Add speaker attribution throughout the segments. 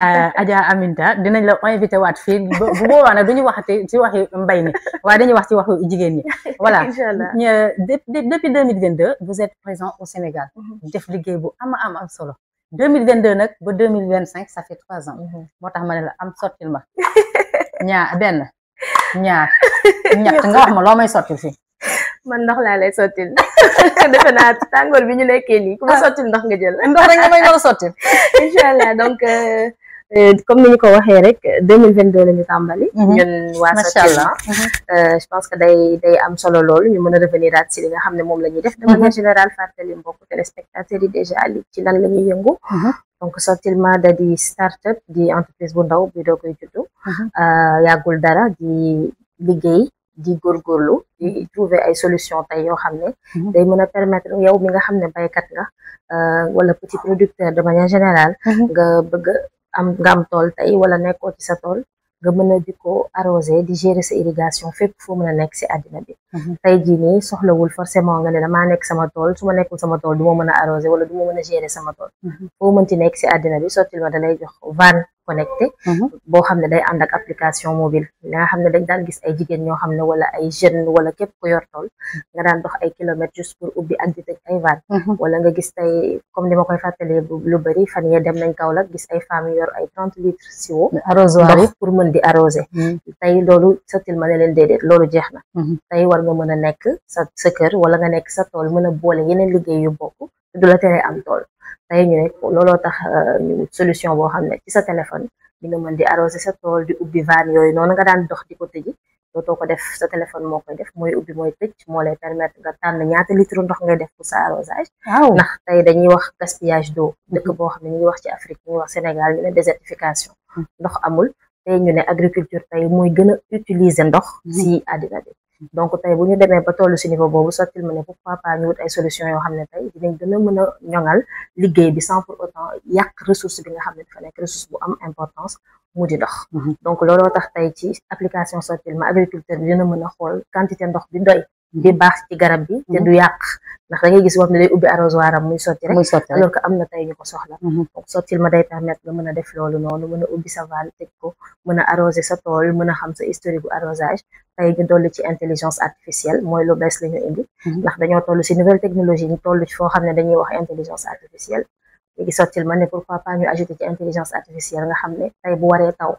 Speaker 1: Adja Aminta dinañ la invité waat fii bu boobaa nag duñu waxati ci waxi mbay mi waaye dañuy wax ci waxu jigéen ñi voilà depuis 2022 vous êtes présent au Sénégal def liggéey bu am solo 2022 nag ba 2025 ça fait 3 ans moo tax ma ne la am sottil ma ñaar ñett nga wax ma loo may sottil fii
Speaker 2: man ndox laa lay sottil defe naa tàngoor bi ñu nekkee nii ku ma sottil ndox nga jël
Speaker 1: ndox rek nga may ñëw sottil
Speaker 2: inchallah donc comme ni ñu ko waxee rek 2022 la ñu tàmbali ñun waa Sottilma je pense que day am solo loolu ñu mën a revenir at si li nga xam ne moom la ñuy def de manière générale fàttali mbokk téléspectateurs yi déjà li ci lan la ñuy yëngu donc Sottilma da di start-up di entreprise bu ndaw bi doo koy juddu yàggul dara di liggéey di góorgóorlu di trouver ay solution tey yoo xam ne day mën a permettre yow mi nga xam ne baykat nga wala petit producteur de manière générale nga bëgg nga am tool tey wala nekkoo ci sa tool nga mën a di ko arroser di gérer sa irrigation fépp foo mën a nekk si àddina bi tey jii nii soxlawul forcément nga ne damaa nekk sama tool su ma nekkul sama tool du ma mën a arroser wala du ma mën a gérer sama tool foo mënti nekk si àddina bi Sottilma da lay jox van connecté boo xam ne day ànd ak application mobile li nga xam ne dañ daan gis ay jigéen ñoo xam ne wala ay jeunes wala képp ku yor tool nga daan dox ay kilomètres juste pour ubbi ak di tëj ay van wala nga gis tey comme ni ma koy fàttalee lu bëri fan yee dem nañ Kaolack gis ay femmes yor ay 30 litres siwo ndox pour mën di arroser tey loolu Sottilma ne leen déedéet loolu jeex na tey war nga mën a nekk sa kër wala nga nekk sa tool mën a boole yeneen liggéey yu bokk du la tere am tool tey ñu ne looloo tax ñu solution boo xam ne ci sa téléphone di nga mën di arroser sa tool di ubbi van yooyu noonu nga daan dox di ko tëji dootoo ko def sa téléphone moo koy def mooy ubbi mooy tëj moo lay permettre nga tànn ñaata litre ndox ngay def pour sa arrosage ndax tey dañuy wax gaspillage d'eau dëkk boo xam ne ñu ngi wax ci Afrique ñu ngi wax Sénégal ñu ne désertification ndox amul tey ñu ne agriculture tey mooy gën a utiliser ndox si àddina bi donc tey bu ñu demee ba tollu si niveau boobu Sottilma ne pourquoi pas ñu wut ay solution yoo xam ne tey dinañ gën a mën a ñoŋal liggéey bi sans pour autant yàq ressource bi nga xam ne dafa nekk ressource bu am importance mu di ndox donc looloo tax tey ci application Sottilma agriculteur bi dina mën a xool quantité ndox bi doy bi baax ci garab bi te du yàq ndax da ngay gis wax ne day ubbi arrosoir am muy sotti rek alors que am na tey ñu ko soxla donc Sottilma day permettre nga mën a def loolu noonu mën a ubbi sa van tëj ko mën a arroser sa tool mën a xam sa historique bu arrosage tey ñu dolli ci intelligence artificielle mooy lu bees la ñu indi ndax dañoo toll si nouvelle technologie ñu toll ci foo xam ne dañuy wax intelligence artificielle léegi Sottilma ne pourquoi pas ñu ajouter ci intelligence artificielle nga xam ne tey bu waree taw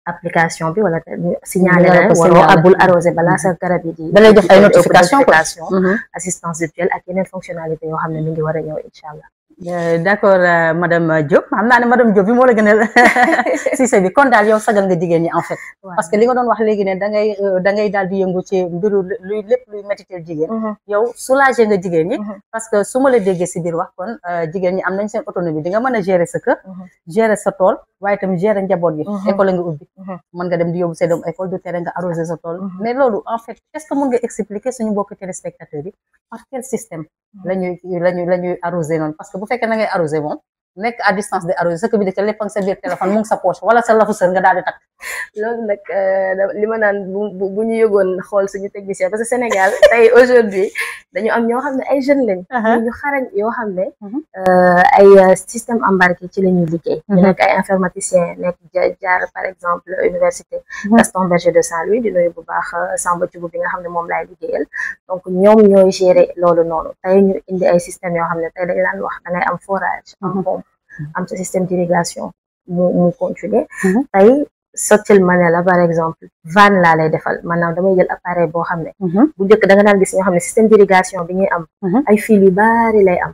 Speaker 2: application bi wala signalé la waroo abul arrosé balaa sa garab yi di
Speaker 1: dalay jox ay notification
Speaker 2: assistance virtuelle ak yeneen fonctionnalité yoo xam ne mi ngi war a ñëw incha allah
Speaker 1: d'accord madame Diop xam naa ne madame Diop bi moo la gën a Cissé bi kon daal yow sagal nga jigéen ñi en fait parce que li nga doon wax léegi ne da ngay daal di yëngu ci mbiru luy lépp luy métitel jigéen yow soulagé nga jigéen ñi parce que su ma la déggee si biir wax kon jigéen ñi am nañ seen autonomie di nga mën a gérer sa kër gérer sa tool waaye tamit gérer njaboot gi école nga ubbi mën nga dem di yóbbu say doom école du tere nga arroser sa tool mais loolu en fait est-ce que mën nga expliquer suñu mbokk téléspectateurs yi par quel système lañuy arroser noonu parce que bu fekkee na ngay arroser moom nekk à distance de arroser sa ko bi de ca lépp ak sa biir téléphone mu ngi sa poche wala sa lafu sër nga daal di takk
Speaker 2: loolu nag li ma naan bu ñu yëgoon xool suñu technicien parce que Sénégal tey aujourd'hui dañu am ñoo xam ne ay jeunes lañ ñu xarañ yoo xam ne ay système embarqué ci la ñuy liggéey ñu nekk ay informaticiens nekk jaar par exemple université Gaston Berger de Saint-Louis di nuyu bu baax Samba Thioub bi nga xam ne moom laay liggéeyal donc ñoom ñooy gérer loolu noonu tey ñu indi ay systèmes yoo xam ne tey dañu daan wax da ngay am forage am pompe am sa système d'irrigation mu continuer tey Sottilma ne la par exemple van laa lay defal maanaam damay jël appareil boo xam ne bu njëkk da nga daan gis ñoo xam ne système d'irrigation bi ñuy am ay fil yu bari lay am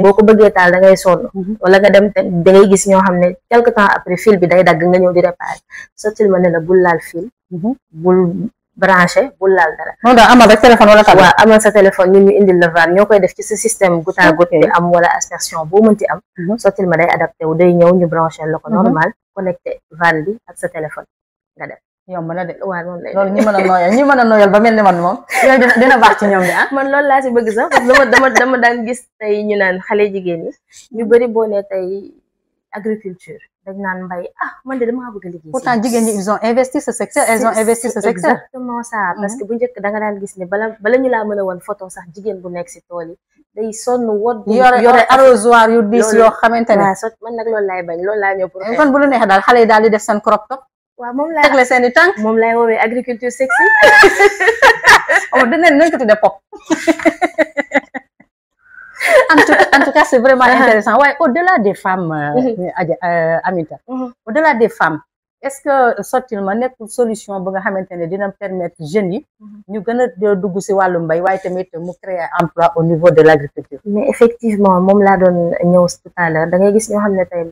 Speaker 2: boo ko bëggee taal da ngay sonn wala nga dem te da ngay gis ñoo xam ne quelque temps après fil bi day dagg nga ñëw di réparer Sottilma ne la bul laal fil bul branché bul laal dara
Speaker 1: moom daal amal rek téléphone wala
Speaker 2: waaw amal sa téléphone ñun ñu indil la van ñoo koy def ci sa système goutte à goutte bi am wala aspersion boo mënti am Sottilma day adapté wu day ñëw ñu branché la ko normal connecté van bi ak sa téléphone nga def
Speaker 1: yomb na de
Speaker 2: waaw noonu lay
Speaker 1: loolu ñi mën a nooyal ba mel ni man moom yooyu dina baax ci ñoom de
Speaker 2: man loolu laa si bëgg sax parce que dama daan gis tey ñu naan xale jigéen ñi ñu bëri boo ne tey agriculture dañ naan mbay man de damaa bëgg a liggéey.
Speaker 1: pourtant jigéen ñi ils ont investi ce secteur elles ont investi ce secteur.
Speaker 2: exactement ça parce que bu njëkk da nga daan gis ne bala ñu laa mën a woon photo sax jigéen bu nekk si tool yi day sonn wot.
Speaker 1: yore arrosoir yu diis yoo xamante ne.
Speaker 2: waaw man nag loolu laay bañ loolu laa ñëw pour.
Speaker 1: kon bu la neexee daal xale yi daal di def seen crop top.
Speaker 2: waaw moom laay
Speaker 1: tegle seen i tànk.
Speaker 2: moom laay woowee agriculture sexy.
Speaker 1: dinañ ko tuddee pop. En tout cas, c'est vraiment intéressant. Ouais, au-delà des femmes, Aminta, au-delà des femmes, est-ce que sortilma nekkul solution ba nga xamante ne dina permettre jeunes yi ñu gën a dugg si wàllu mbay waaye tamit mu créer emploi au niveau de l'agriculture?
Speaker 2: Mais effectivement moom laa doon ñëw tout à l'heure da ngay gis ñoo xam ne tey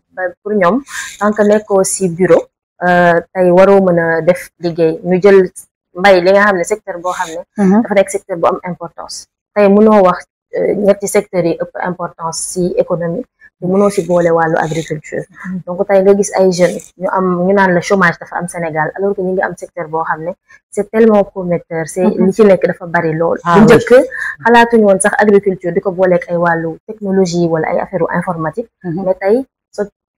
Speaker 2: pour ñoom tant que nekkoo si bureau tey waroo mën a def liggéey ñu jël mbay li nga xam ne secteur boo xam ne dafa nekk secteur bu am importance tey mënoo wax ñetti secteurs yi ëpp importance si économie te mënoo si boole wàllu agriculture donc tey nga gis ay jeunes ñu naan la chômage dafa am Sénégal alors que ñu ngi am secteur boo xam ne c'est tellement prometteur c'est li ci nekk dafa bari lool bu njëkk xalaatuñu woon sax agriculture di ko booleeg ay wàllu technologie wala ay affaire informatique mais tey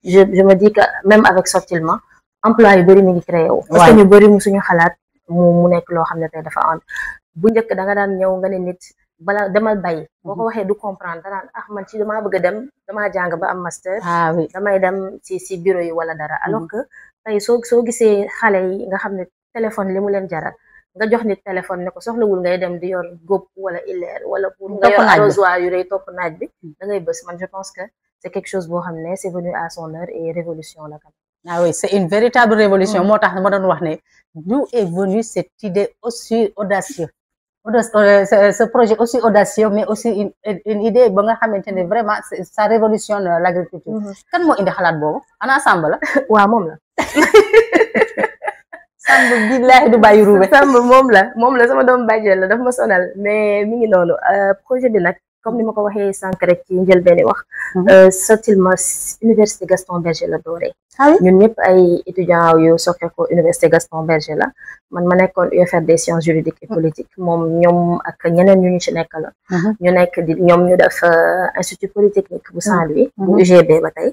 Speaker 2: je me dis que même avec Sortilma emploi yu bëri mi ngi créé wu parce que ñu bëri mu suñu xalaat mu nekk loo xam ne tey dafa ànd bu njëkk da nga daan ñëw nga ne nit bala demal bay boo ko waxee du comprendre danaan man ci damaa bëgg a dem damaa jàng ba am master damay dem si bureau yi wala dara alors que tey soo gisee xale yi nga xam ne téléphone li mu leen jaral nga jox nit téléphone ne ko soxlawul ngay dem di yor góob wala illeer wala pour nga yor arrosoir yu rëy topp naaj bi da ngay bës man je pense que c'est quelque chose boo xam ne c'est venu à son heure et révolution la quand
Speaker 1: oui c'est une véritable révolution moo tax ma doon wax ne d'où est venue cette idée aussi audacieuse ce projet aussi audacieux mais aussi une idée ba nga xamante ne vraiment ça révolutionne l'agriculture kan moo indi xalaat boobu ana Samba la
Speaker 2: waaw moom la
Speaker 1: Samba billahi du bàyyi ruube
Speaker 2: Samba moom la sama doom bàjjel la daf ma sonal mais mi ngi noonu projet bi nag comme ni ma ko waxee sànq rek ci njëlbeeni wax Sortilma université Gaston Berger la dooree ñun ñëpp ay étudiants yu sokke ko université Gaston Berger la man ma nekkoon UFR des sciences juridiques et politiques moom ñoom ak ñeneen ñu ci nekk la ñu nekk ñoom ñu def institut polytechnique bu Saint-Louis bu UGB ba tey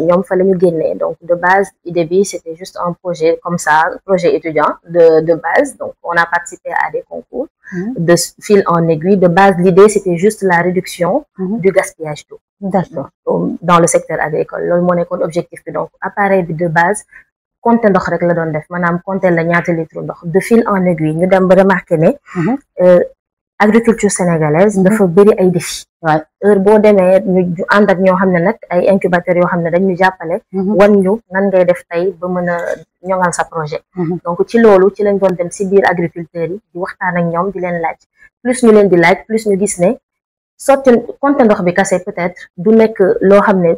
Speaker 2: ñoom fa la ñu génnee donc de base idée bi c'était juste un projet comme ça projet étudiant de base donc on a participé à des concours de fil en aiguille de base l'idée c'était juste la réduction du gaspillage d'eau dans le secteur agricole loolu moo nekkoon objectif bi donc appareil bi de base compter ndox rek la doon def maanaam compter la ñaata litre ndox de fil en aiguille ñu dem ba remarqué ne agriculture sénégalaise dafa bëri ay défis heure boo demee ñu ànd ak ñoo xam ne nag ay incubateurs yoo xam ne dañ ñu jàppale wan ñu nan ngay def tey ba mën a ñoŋal sa projet donc ci loolu ci lañ doon dem si biir agriculteurs yi di waxtaan ak ñoom di leen laaj plus ñu leen di laaj plus ñu gis ne sotti compter ndox bi kase peut-être du nekk loo xam ne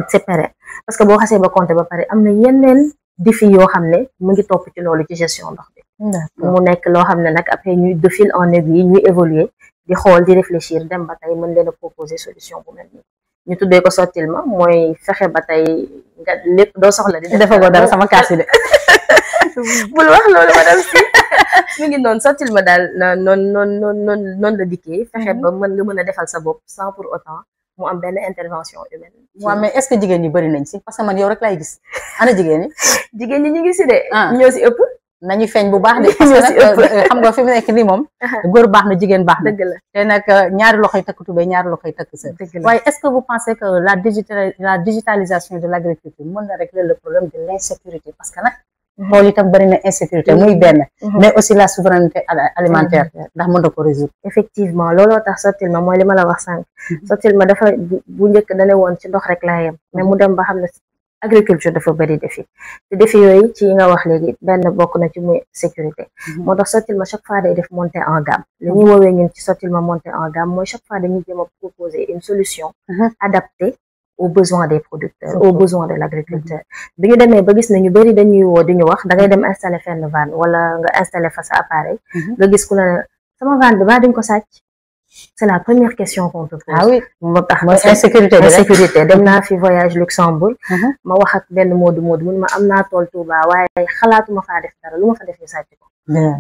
Speaker 2: c'est pérenne parce que boo xasee ba compter ba pare am na yeneen défi yoo xam ne mu ngi topp ci loolu ci gestion ndox bi mu nekk loo xam ne nag après ñuy de fil en aiguille ñuy évoluer di xool di réfléchir dem ba tey mën leen a proposer solution bu mel nii ñu tuddee ko Sortilma mooy fexe ba tey nga lépp doo soxla di
Speaker 1: defagoo dara sama kaas yi de
Speaker 2: bul wax loolu madame si mi ngi noonu Sortilma daal noonu la dikkee fexe ba mën nga mën a defal sa bopp sans pour autant mu am benn intervention humaine.
Speaker 1: waaw mais est-ce que jigéen ñi bëri nañ si parce que man yow rek lay gis ana jigéen ñi.
Speaker 2: jigéen ñi ñu ngi si de. ñoo si ëpp.
Speaker 1: nañu feeñ bu baax de. ñoo si ëpp xam nga fi mu nekk nii moom. góor baax na jigéen baax na.
Speaker 2: dëgg la
Speaker 1: te nag ñaari loxoy takk tubéy ñaari loxoy takk sër.
Speaker 2: dëgg la
Speaker 1: waaye est-ce que vous pensez que la digitalisation de l'agriculture mën na régler le problème de l'insécurité parce que nag. xool itam bëri na insécurité muy benn mais aussi la souveraineté alimentaire ndax mën na ko résoudre
Speaker 2: effectivement looloo tax Sortilma mooy li ma la wax sànq Sortilma dafa bu njëkk dane woon ci ndox rek laa yem mais mu dem ba xam ne agriculture dafa bëri défi te défi yooyu ci yi nga wax léegi benn bokk na ci muy sécurité moo tax Sortilma chaque fois day def monter en gamme li ñuy woowee ñun ci Sortilma monter en gamme mooy chaque fois dañuy jéem a proposer une solution adaptée aux besoins des producteurs aux besoins de l'agriculteur bi ñu demee ba gis ne ñu bëri dañuy woo di ñu wax da ngay dem installer fenn vanne wala nga installer fa sa appareil nga gis ku la sama vanne bi ba dañ ko sàcc c'est la première question qu'on te pose.
Speaker 1: Ah oui,
Speaker 2: moo tax
Speaker 1: insécurité
Speaker 2: dem naa fi voyage Luxembourg ma wax ak benn moodu mun ma am naa tool Touba waaye xalaatuma faa def dara lu ma fa def ñu sàcc ko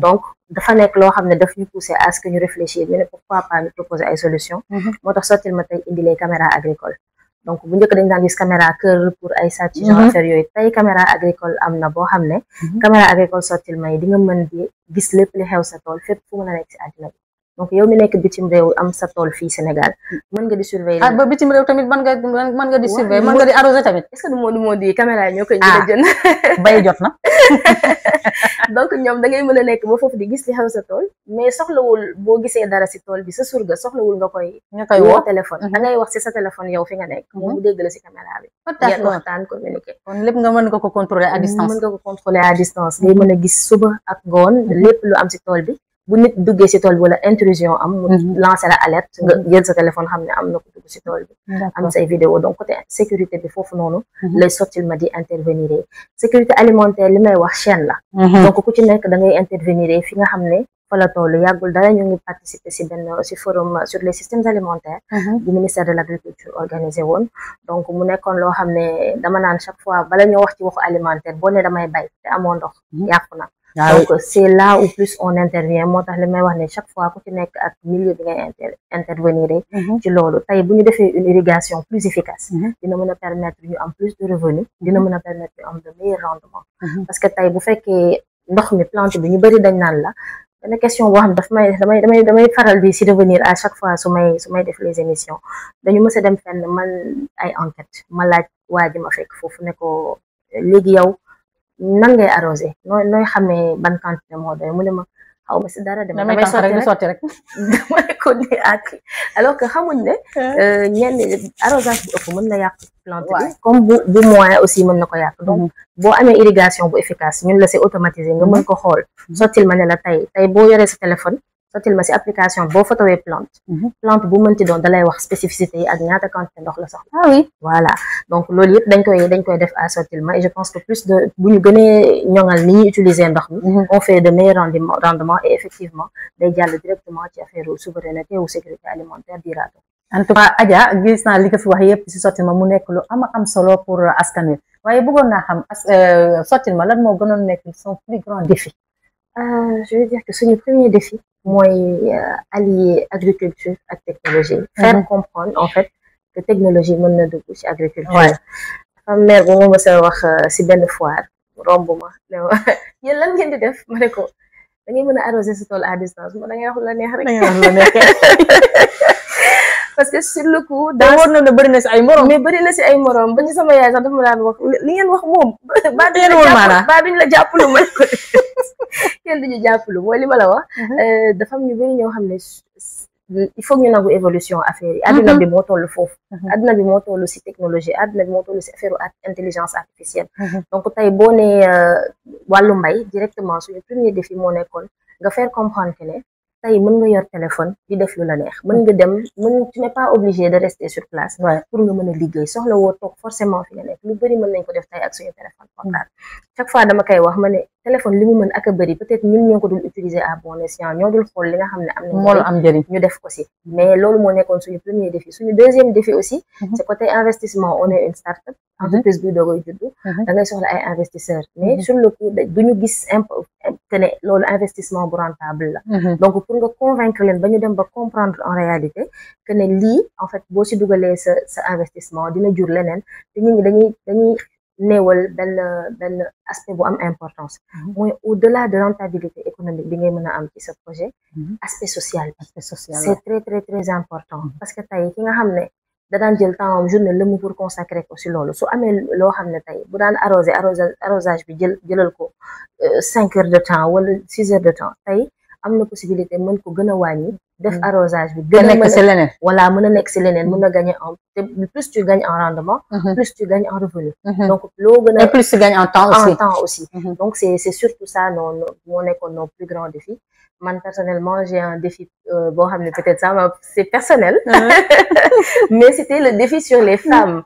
Speaker 2: donc dafa nekk loo xam ne daf ñu pousser à ce que ñu réfléchir ñu ne pourquoi pas ñu proposer ay solutions moo tax Sortilma tey indi les caméras agricoles donc bu njëkk dañ daan gis caméra kër pour ay sàcc genre affaire yooyu tey caméra agricole am na boo xam ne caméra agricole sottil may di nga mën di gis lépp li xew sa tool fépp fu mën a nekk si àddina bi donc yow mi nekk bitim réew am sa tool fii Sénégal mën nga di surveiller
Speaker 1: ba bitim réew tamit mën nga di surveiller mën nga di arroser tamit
Speaker 2: est-ce que du moo di caméra yi ñoo koy jël jën
Speaker 1: bay jot na
Speaker 2: donc ñoom da ngay mën a nekk ba foofu di gis li xew sa tool mais soxlawul boo gisee dara si tool bi sa surga soxlawul nga koy woo téléphone da ngay wax si sa téléphone yow fi nga nekk moom mu dégg la si caméra bi ngeen waxtaan communiquer
Speaker 1: kon lépp nga mën nga ko contrôler à distance
Speaker 2: mën nga ko contrôler à distance ngay mën a gis suba ak ngoon lépp lu am si tool bi bu nit duggee si tool bi wala intrusion am mu lancer la alerte nga jël sa téléphone xam ne am na ko dugg si tool bi am say vidéo donc côté sécurité bi foofu noonu lay sottil ma di intervenir sécurité alimentaire li may wax chaîne la donc ku ci nekk da ngay intervenir fi nga xam ne fa la toll yàggul dara ñu ngi participer si benn si forum sur les systèmes alimentaires du ministère de l'agriculture organisé woon donc mu nekkoon loo xam ne dama naan chaque fois bala ñoo wax ci waxu alimentaire boo ne damay bay te amoo ndox yàqu na donc c'est là où plus on intervient moo tax li may wax ne chaque fois ku ci nekk ak milieu bi ngay intervenir ci loolu tey bu ñu defee une irrigation plus efficace dina mën a permettre ñu am plus de revenus dina mën a permettre ñu am de meilleurs rendements parce que tey bu fekkee ndox mi plante bi ñu bëri dañ naan la benn question boo xam daf damay faral di si revenir à chaque fois su may def les émissions dañu mës a dem fenn man ay enquête ma laaj waa ji ma fekk foofu ne ko léegi yow nan ngay arrosé nooy xamee ban quantité moo doy mu ne ma xaw ma si dara dem damay sotti rek damay ko di ak alors que xamuñ ne ñenn arrosage bu ëpp mën na yàq plante bi comme bu moyen aussi mën na ko yàq donc boo amee irrigation bu efficace ñun la c'est automatisé nga mën ko xool sottil ma ne la tey boo yoree sa téléphone sottil ma si application boo photowee plante bu mënti doon dalay wax spécificité yi ak ñaata quantité ndox la soxla
Speaker 1: oui
Speaker 2: voilà donc loolu yëpp dañ koy def à sottil ma et je pense que plus de bu ñu gënee ñoŋal ni ñuy utiliser ndox mi on fait de meilleurs rendements et effectivement day jàll directement ci affaire souveraineté ou sécurité alimentaire durable
Speaker 1: en tout cas Adja gis naa li nga fi wax yëpp si sottil ma mu nekk lu am solo pour askan wi waaye bëggoon naa xam sottil ma lan moo gënoon nekk son plus grand défi
Speaker 2: je veux dire que suñu premier défi mooy allier agriculture ak technologie faire comprendre en fait que technologie mën na dugg ci agriculture dafa mère bu ma mës a wax si benn foire romb ma ne ma yéen lan ngeen di def ma ne ko da ngay mën a arroser sa tool à distance ma da ngay wax la neex rek parce que sur le coup da war na bëri na si ay morom mais bëri na si ay morom ba ci sama yaay sax dafa ma daan wax li ngeen wax moom ba duñ la jàppalu ma ko kenn duñu jàppalu mooy li ma la wax dafa am ñu bëri ñoo xam ne il faut ñu nangu évolution affaire yi adduna bi moo toll foofu adduna bi moo toll si technologie adduna bi moo toll si affaire intelligence artificielle donc tey boo ne wàllu mbay directement suñu premier défi moo nekkoon nga faire comprendre que ne tey mën nga yor téléphone di def lu la neex mën nga dem tu n'es pas obligé de rester sur place pour nga mën a liggéey soxla woo toog forcément fi nga nekk lu bëri mën nañ ko def tey ak suñu téléphone portable chaque fois dama koy wax ma ne téléphone li mu mën ak a bëri peut-être ñun ñoo ko dul utiliser à bon escient ñoo dul xool li nga xam ne am njëriñ ñu def ko si mais loolu moo nekkoon suñu premier défi suñu deuxième défi aussi c'est côté investissement on est une start-up entreprise bi doogoy juddu da ngay soxla ay investisseurs mais sur le coup duñu gis que ne loolu investissement bu rentable la donc pour nga convaincre leen ba ñu dem ba comprendre en réalité que ne lii en fait boo si dugalee sa investissement dina jur leneen te nit ñi dañuy néewal benn aspect bu am importance mooy au-delà de rentabilité économique bi ngay mën a am ci sa projet aspect social bi c'est très très très important parce que tey ki nga xam ne da daan jël temps am journée lëmu pour consacrer ko si loolu su amee loo xam ne tey bu daan arrosage bi jëlal ko 5 heures de temps wala 6 heures de temps tey am na possibilité mën ko gën a wàññi def arrosage bi gën a nekk si leneen voilà mën a nekk si leneen mën a gagner en plus tu gagnes en rendement plus tu gagnes en revenu donc loo gën a
Speaker 1: plus tu gagnes en temps
Speaker 2: aussi donc c'est surtout ça moo nekkoon nos plus grands défis man personnellement j'ai un défi boo xam ne peut-être ça c'est personnel mais c'était le défi sur les femmes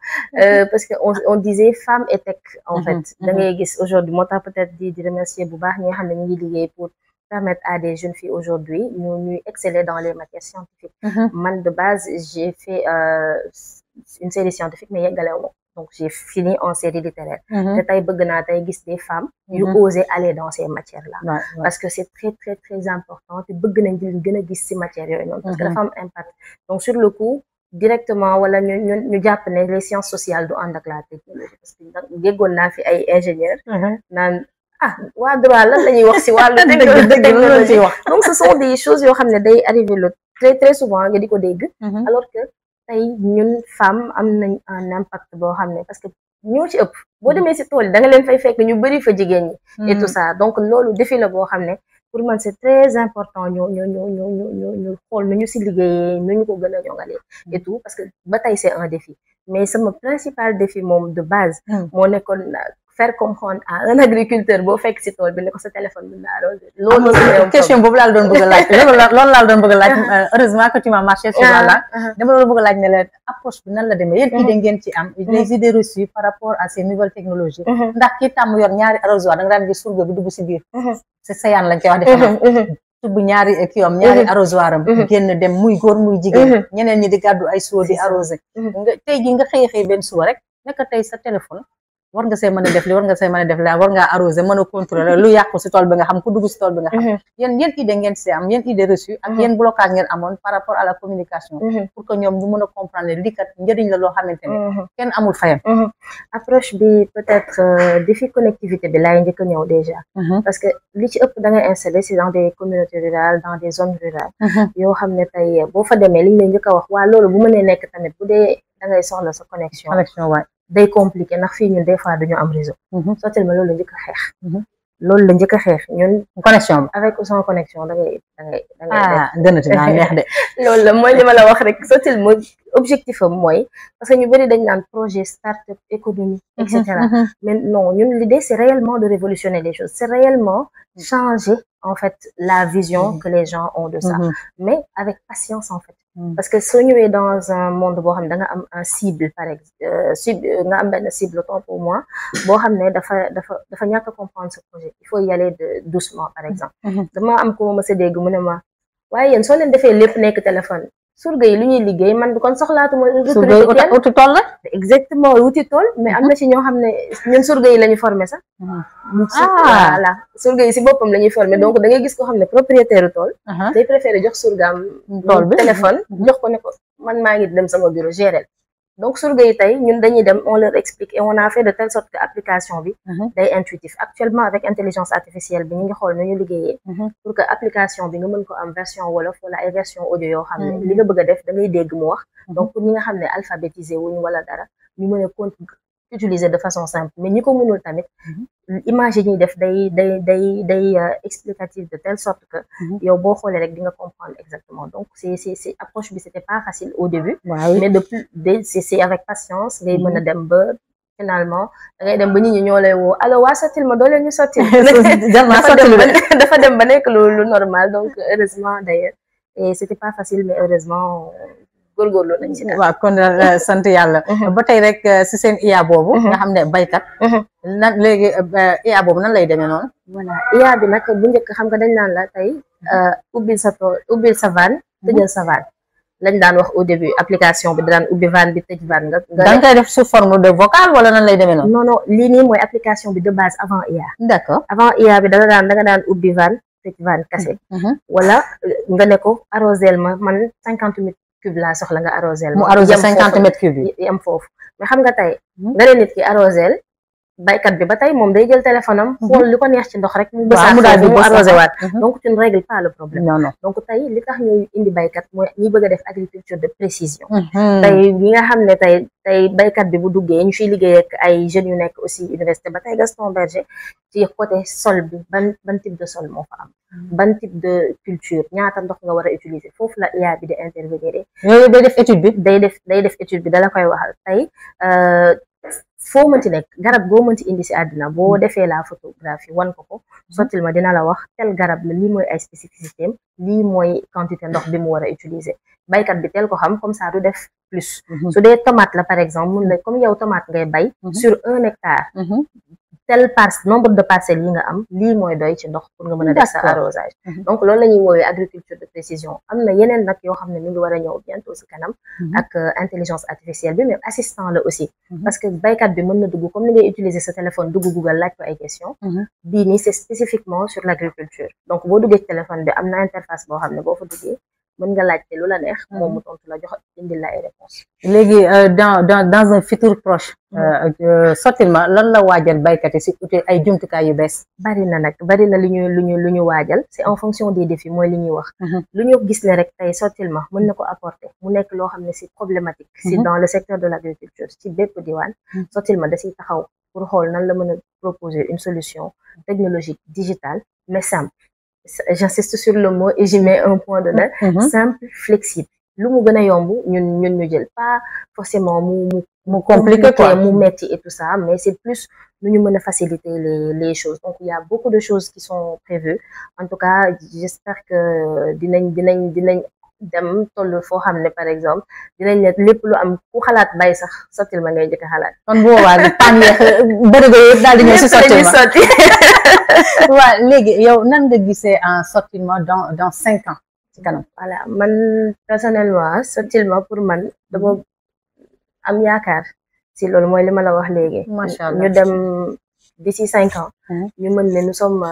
Speaker 2: parce que on disait femmes et tech en fait da ngay gis aujourd'hui moo tax peut-être di remercier bu baax ñi nga xam ne ñu ngi liggéey pour permettre à des jeunes filles aujourd'hui ñuy exceller dans les matières scientifiques man de base j'ai fait une série scientifique mais yeggalewu ma donc j'ai fini en série littéraire te tey bëgg naa tey gis des femmes yu oser aller dans ces matières là parce que c'est très très très important te bëgg nañ di gën a gis ci matières yooyu noonu parce que dafa am impact donc sur le coup directement wala ñu jàpp ne les sciences sociales du ànd ak la technologie parce que déggoon naa fi ay ingénieurs naan waa droit lan la ñuy wax si wàllu technologie donc ce sont des choses yoo xam ne day arrivé le très souvent nga di ko dégg alors que tey ñun femme am nañ un impact boo xam ne parce que ñoo ci ëpp boo demee si tool yi da nga leen fay fekk ñu bëri fa jigéen ñi et tout ça donc loolu défi la boo xam ne pour man c'est très important ñu xool nu ñu si liggéeyee nu ñu ko gën a ñoŋalee et tout parce que ba tey c'est un défi mais sama principal défi moom de base moo nekkoon faire comprendre à un agriculteur boo fekk si tool bi ne ko sa téléphone bi na arrosé loolu
Speaker 1: question boobu laa doon bëgg a laaj loolu laa doon bëgg a laaj heureusement que tu m'as marché sur la langue dama doon bëgg a laaj ne la approche bi nan la demee yéen idée ngeen ci am les idées reçues par rapport à ces nouvelles technologies ndax kii tàmm yor ñaari arrosoir da nga daan gis surga bi dugg si biir c'est sayaan lañ koy wax defe tubb ñaari kii am ñaari arrosoir am génn dem muy góor muy jigéen ñeneen ñi di gàddu ay seau di arrosé nga tey ji nga xëy benn suba rek nekk tey sa téléphone war nga see mën a def li war nga see mën a def la war ngaa arrosé mën a contrôler lu yàqu si tool bi nga xam ku dugg si tool bi nga xam yéen idée ngeen si am yéen idée reçue ak yéen blocage ngeen amoon par rapport à la communication pour que ñoom ñu mën a comprendre lii kat njëriñ la loo xamante ne kenn amul fayam
Speaker 2: approche bi peut-être défi connectivité bi laay njëkk a ñëw déjà parce que li ci ëpp da ngay installé c'est dans des communautés rurales dans des zones rurales yoo xam ne tey boo fa demee liñ lay njëkk a wax waa loolu bu mënee nekk tamit bu dee da ngay soxla sa connexion
Speaker 1: waay
Speaker 2: day compliqué ndax fii ñun des fois duñu am réseau sottil ma loolu la njëkk a xeex loolu la njëkk a xeex ñun
Speaker 1: connexion bi
Speaker 2: avec ou sans connexion da ngay
Speaker 1: gënati naa neex de
Speaker 2: loolu la mooy li ma la wax rek sottil ma objectif am mooy parce que ñu bëri dañ naan projet start-up économie et cetera mais non ñun l'idée c'est réellement de révolutionner les choses c'est réellement changer en fait la vision que les gens ont de ça mais avec patience en fait parce que soo ñëwee dans un monde boo xam ne da nga am un cible par exemple nga am benn cible autant pour moi boo xam ne dafa ñàkk a comprendre ce projet il faut y aller doucement par exemple dama am ko ma sa dégg mu ne ma waaye yéen soo leen defee lépp nekk téléphone surga yi lu ñuy liggéey man kon soxlaatuma
Speaker 1: uti tool la
Speaker 2: exactement wuti tool mais am na ci ñoo xam ne ñun surga yi la ñu formé sax voilà surga yi si boppam la ñuy formé donc da ngay gis ko xam ne propriétaire tool day préféré jox surgaam
Speaker 1: tool bi
Speaker 2: téléphone jox ko ne ko man maa ngi dem sama bureau gérer donc surga yi tey ñun dañuy dem on leur explique et on a fait de telle sorte que application bi day intuitif actuellement avec intelligence artificielle bi ñu ngi xool nu ñu liggéeyee pour que application bi nga mën ko am version wolof wala ay version audio yoo xam ne li nga bëgg a def da ngay dégg mu wax donc pour ñi nga xam ne alphabétisé wuñu wala dara ñu mën a utiliser de façon simple mais ñi ko mënul tamit image yi ñuy def day explicatif de telle sorte que yow boo xoolee rek di nga comprendre exactement donc c'est approche bi c'était pas facile au début mais c'est avec patience ngay mën a dem ba finalement da ngay dem ba nit ñi ñoo lay woo alors waa sottil ma doo leen ñu sottil dafa dem ba nekk lu normal donc heureusement d'ailleurs et c'était pas facile mais heureusement góorgóorlu nañ ci
Speaker 1: waaw kon sant yàlla ba tey rek si seen IA boobu nga xam ne baykat nan léegi IA boobu nan lay demee noonu
Speaker 2: voilà IA bi nag bu njëkk xam nga dañ naan la tey ubbil sa tool ubbil sa van tëjal sa van lañ daan wax au début application bi daan ubbi van bi tëj van nga
Speaker 1: danga koy def sous forme de vocal wala nan lay demee noonu
Speaker 2: non lii nii mooy application bi de base avant IA
Speaker 1: d'accord
Speaker 2: avant IA bi da nga daan ubbi van tëj van kase wala nga ne ko arrosel ma man 50 mètres cube laa soxla nga arrosel
Speaker 1: mu arrosé 50 mètres cubes yi
Speaker 2: yam foofu mais xam nga tey nga ne nit ki arrosel baykat bi ba tey moom day jël téléphone am xool li ko neex ci ndox rek mu bësaat mu arrosé waat donc tu ne règles pas le problème
Speaker 1: non
Speaker 2: donc tey li tax ñuy indi baykat mooy ñi bëgg a def agriculture de précision tey ñi nga xam ne tey baykat bi bu duggee ñu fiy liggéey ak ay jeunes yu nekk aussi université ba tey Gaston Berger ci côté sol bi ban type de sol moo fa am ban type de culture ñaata ndox nga war a utiliser foofu la IA bi di intervenir
Speaker 1: yooyu day def étude bi
Speaker 2: day def étude bi dala koy waxal tey foo mënti nekk garab goo mënti indi si àddina boo defee la photographie wan ko sottil ma dina la wax tel garab la lii mooy ay spécificité am lii mooy quantité ndox bi mu war a utiliser baykat bi tel ko xam comme ça du def plus su dee tomate la par exemple mun la comme yow tomate ngay bay sur 1 hectare tel nombre de parcelles yi nga am lii mooy doy ci ndox pour nga mën a def sa arrosage donc loolu la ñuy woowee agriculture de précision am na yeneen nag yoo xam ne mi ngi war a ñëw bientôt si kanam ak intelligence artificielle bi mais assistant la aussi parce que baykat bi mën na dugg comme ni ngay utiliser sa téléphone dugg Google laaj ko ay question bii nii c'est spécifiquement sur l'agriculture donc boo duggee ci téléphone bi am na interface boo xam ne boo fa duggee mën nga laajte lu la neex moom mu tontu la jox indil la ay réponse
Speaker 1: léegi dans un futur proche Sotilma lan la waajal baykat yi si uti ay jumtukaay yu bees
Speaker 2: bari na nag bari na lu ñu waajal c'est en fonction des défis mooy li ñuy wax lu ñu gis ne rek tey Sotilma mën na ko apporter mu nekk loo xam ne c'est problématique si dans le secteur de l'agriculture ci bépp diwaan Sotilma da siy taxaw pour xool nan la mën a proposer une solution technologique digitale mais simple j'insiste sur le mot et j'y mets un point d'honneur simple flexible lu mu gën a yomb ñun ñu jël pas forcément mu
Speaker 1: compliqué quoi
Speaker 2: mu metti et tout ça mais c'est plus nu ñu mën a faciliter les choses donc il y a beaucoup de choses qui sont prévues en tout cas j'espère que dinañ dem toll foo xam ne par exemple dinañ ne lépp lu am ku xalaat bay sax Sotilma ngay jëkk a xalaat
Speaker 1: kon bu boobaa bi pan yeex bërigo yëpp daal di ñëw si Sotilma waaw léegi yow nan nga gisee en Sotilma dans 5 ans ci kanam
Speaker 2: voilà man personnellement Sotilma pour man dama am yaakaar si loolu mooy li ma la wax léegi ñu dem d'ici 5 ans ñu mën ne nous sommes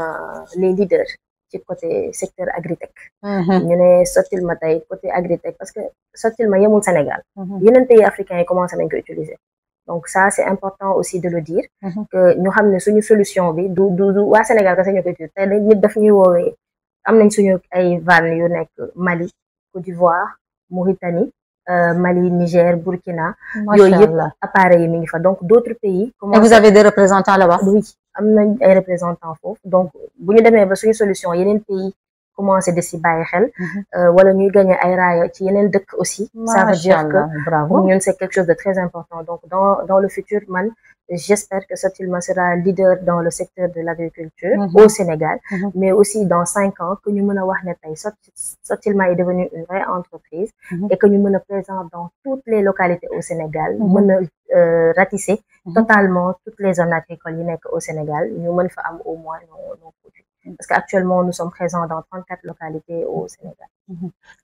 Speaker 2: les leaders ci côté secteur agritech ñu ne Sotilma tey côté agritech parce que Sotilma yemul Sénégal yeneen pays africains yi commencé nañ ko utiliser donc ça c'est important aussi de le dire que ñu xam ne suñu solution bi du waa Sénégal kese ñu ko utiliser tey dañ nit daf ñuy woowee am nañ suñu ay vannes yu nekk Mali Côte d'Ivoire Mauritanie Mali Niger Burkina yooyu yëpp appareils yi mi ngi fa donc d'autres pays
Speaker 1: et vous avez des représentants là-bas
Speaker 2: oui am nañ ay représentants foofu donc bu ñu demee ba suñu solution yeneen pays commencé de si bàyyi xel wala ñuy gagner ay raaya ci yeneen dëkk aussi ça veut dire que pour ñun c'est quelque chose de très important donc dans le futur man j'espère que Sotilma sera leader dans le secteur de l'agriculture au Sénégal mais aussi dans 5 ans que ñu mën a wax ne tey Sotilma est devenu une vraie entreprise et que ñu mën a présent dans toutes les localités au Sénégal mën a ratisser totalement toutes les zones agricoles yi nekk au Sénégal ñu mën fa am au moins nos produits parce qu'actuellement nous sommes présents dans 34 localités au Sénégal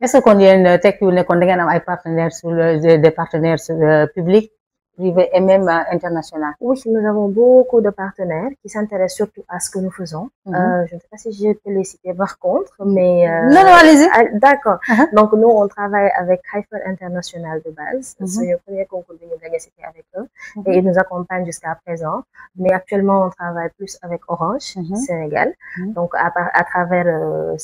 Speaker 1: est-ce que kon yéen tekkiwul ne kon da ngeen am ay partenaires sur des partenaires publics privés et même internationaux
Speaker 2: oui nous avons beaucoup de partenaires qui s'intéressent surtout à ce que nous faisons je ne sais pas si je peux les citer par contre mais
Speaker 1: non allez-y
Speaker 2: d'accord donc nous on travaille avec Hyper International de base c'est le premier concours que nous gagné c'était avec eux et ils nous accompagnent jusqu'à présent mais actuellement on travaille plus avec Orange Sénégal donc à travers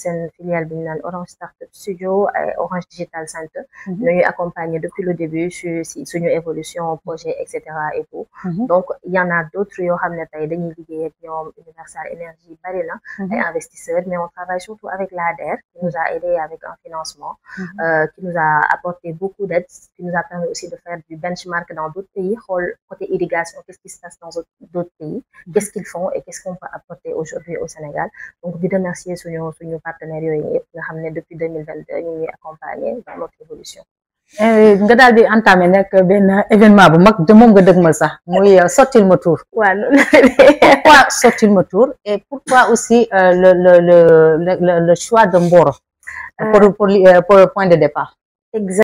Speaker 2: seen filiale bi ñu naan Orange Startup Studio et Orange Digital Center ñuy accompagner depuis le début si suñu évolution etc et tout donc il y en a d'autres yoo xam ne tey dañuy liggéey ak ñoom Universal Énergie bari na ay investisseurs mais on travaille surtout avec l'ADER qui nous a aidé avec un financement qui nous a apporté beaucoup d'aide qui nous a permis aussi de faire du benchmark dans d'autres pays xool côté irrigation qu'est-ce qui se passe dans d'autres pays qu'est-ce qu'ils font et qu'est-ce qu'on peut apporter aujourd'hui au Sénégal donc di remercier suñu partenaires yooyu yëpp nga xam ne depuis 2022 ñu ngi accompagner dans notre évolution
Speaker 1: nga daal di entamé nag benn événement bu mag de moom nga dëgmal sax muy Sotilma Tour pourquoi Sotilma Tour et pourquoi aussi le choix de Mboro pour point de départ